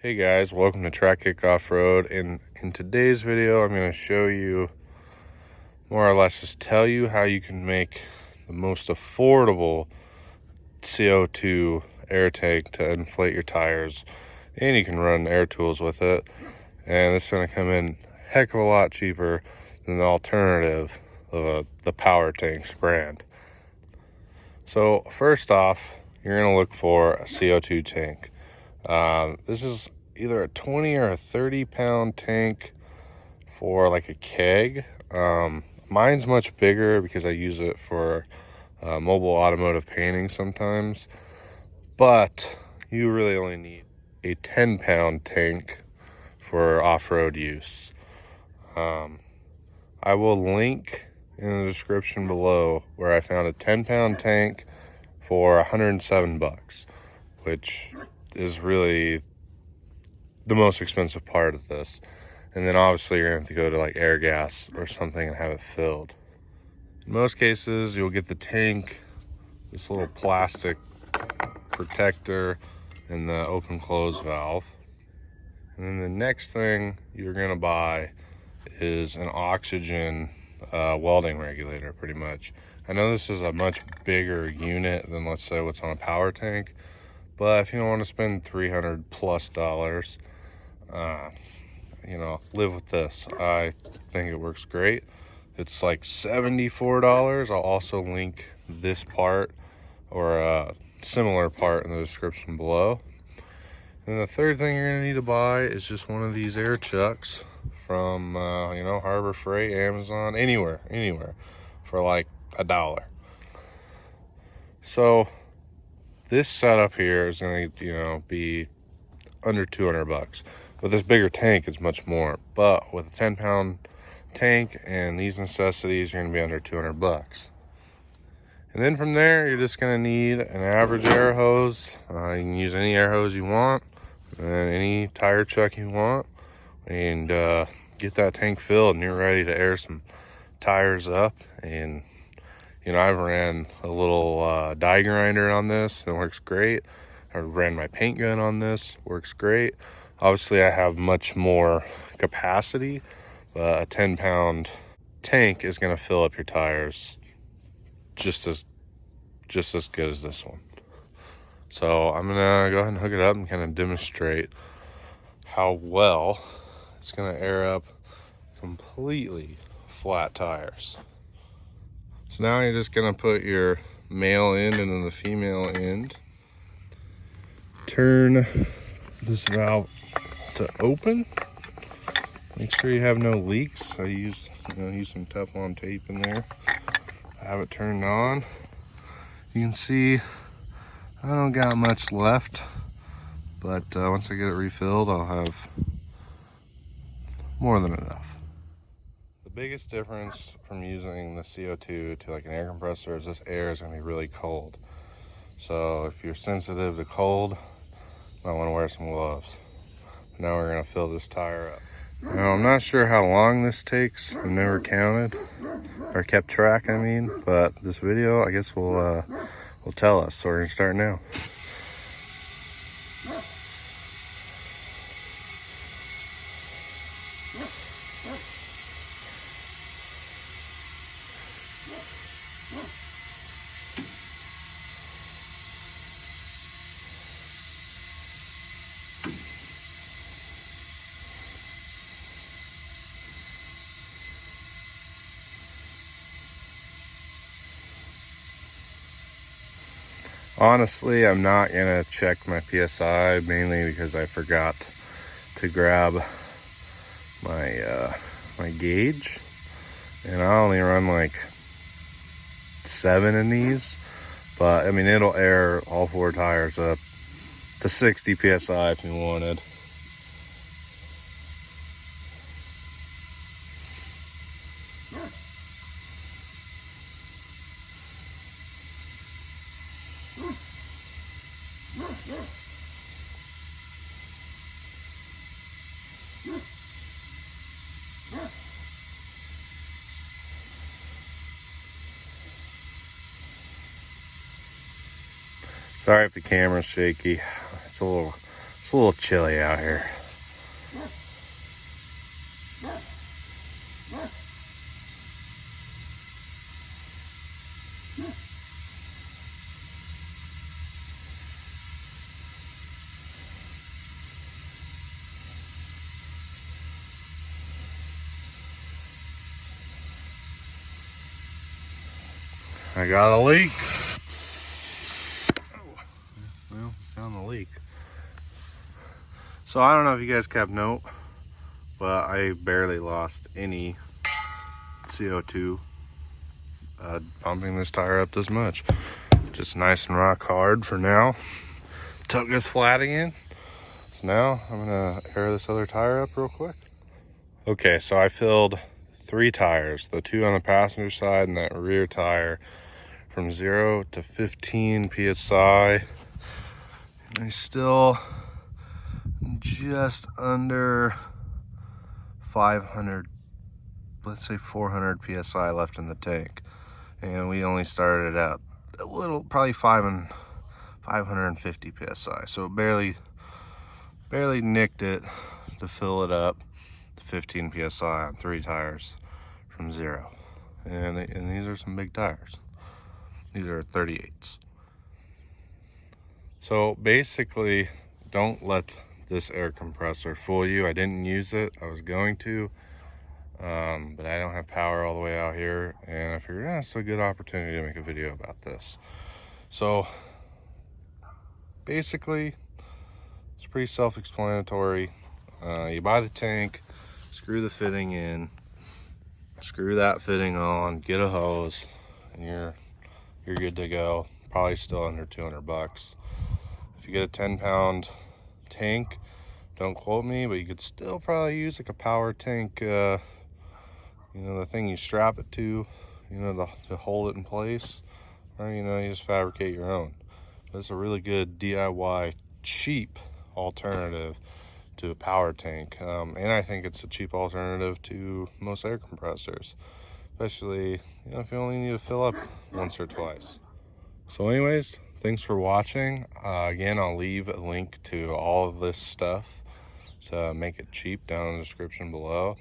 Hey guys, welcome to Track Kick Off-Road, and in today's video I'm going to show you, more or less just tell you how you can make the most affordable CO2 air tank to inflate your tires, and you can run air tools with it, and this is going to come in a heck of a lot cheaper than the alternative of the Power Tanks brand. So first off, you're going to look for a CO2 tank. This is either a 20 or a 30 pound tank for like a keg. Mine's much bigger because I use it for mobile automotive painting sometimes, but you really only need a 10 pound tank for off-road use. I will link in the description below where I found a 10 pound tank for $107, which is really the most expensive part of this. And then obviously you're gonna have to go to like Air Gas or something and have it filled. In most cases you'll get the tank, this little plastic protector, and the open close valve. And then the next thing you're gonna buy is an oxygen welding regulator, pretty much. I know this is a much bigger unit than, let's say, what's on a power tank, but if you don't want to spend $300+ live with this. I think it works great. It's like $74. I'll also link this part or a similar part in the description below. And the third thing you're gonna need to buy is just one of these air chucks from Harbor Freight, Amazon, anywhere for like $1. So this setup here is gonna be under $200, but this bigger tank is much more. But with a 10 pound tank and these necessities, you're gonna be under $200. And then from there, you're just gonna need an average air hose. You can use any air hose you want and any tire chuck you want, and get that tank filled and you're ready to air some tires up. And I've ran a little die grinder on this and it works great. I ran my paint gun on this, works great. Obviously I have much more capacity, but a 10 pound tank is gonna fill up your tires just as good as this one. So I'm gonna go ahead and hook it up and kind of demonstrate how well it's gonna air up completely flat tires. So now you're just gonna put your male end into the female end. Turn this valve to open. Make sure you have no leaks. I use some Teflon tape in there. I have it turned on. You can see I don't got much left, but once I get it refilled, I'll have more than enough. The biggest difference from using the CO2 to like an air compressor is this air is gonna be really cold. So if you're sensitive to cold, you might wanna wear some gloves. Now we're gonna fill this tire up. Now I'm not sure how long this takes. I've never counted or kept track, but this video, I guess, will tell us. So we're gonna start now. Honestly, I'm not gonna check my PSI, mainly because I forgot to grab my gauge, and I only run like 7 in these, but it'll air all 4 tires up to 60 PSI if you wanted. Sorry if the camera's shaky. It's a little It's a little chilly out here. I got a leak. Well, found the leak. So I don't know if you guys kept note, but I barely lost any CO2 pumping this tire up this much. Just nice and rock hard for now. Took this flat again. So now I'm gonna air this other tire up real quick. Okay, so I filled 3 tires, the 2 on the passenger side and that rear tire, from 0 to 15 psi. And I still just under 500, let's say 400 psi left in the tank. And we only started at a little, probably 550 psi. So it barely nicked it to fill it up to 15 psi on 3 tires from 0. And these are some big tires. These are 38s. So basically, don't let this air compressor fool you. I didn't use it. I was going to, but I don't have power all the way out here, and I figured, it's a good opportunity to make a video about this. So basically, it's pretty self-explanatory. You buy the tank, screw the fitting in, screw that fitting on, get a hose, and you're good to go. Probably still under 200 bucks. If you get a 10-pound tank, don't quote me, but you could still probably use like a power tank, the thing you strap it to, to hold it in place, or you just fabricate your own. But it's a really good DIY, cheap alternative to a power tank, and I think it's a cheap alternative to most air compressors, especially if you only need to fill up once or twice. So anyways, thanks for watching. Again, I'll leave a link to all of this stuff to make it cheap down in the description below.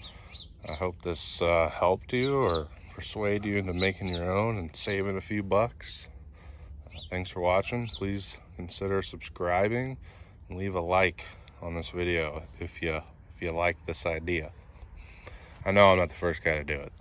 I hope this helped you or persuade you into making your own and saving a few bucks. Thanks for watching. Please consider subscribing and leave a like on this video if you like this idea. I know I'm not the first guy to do it.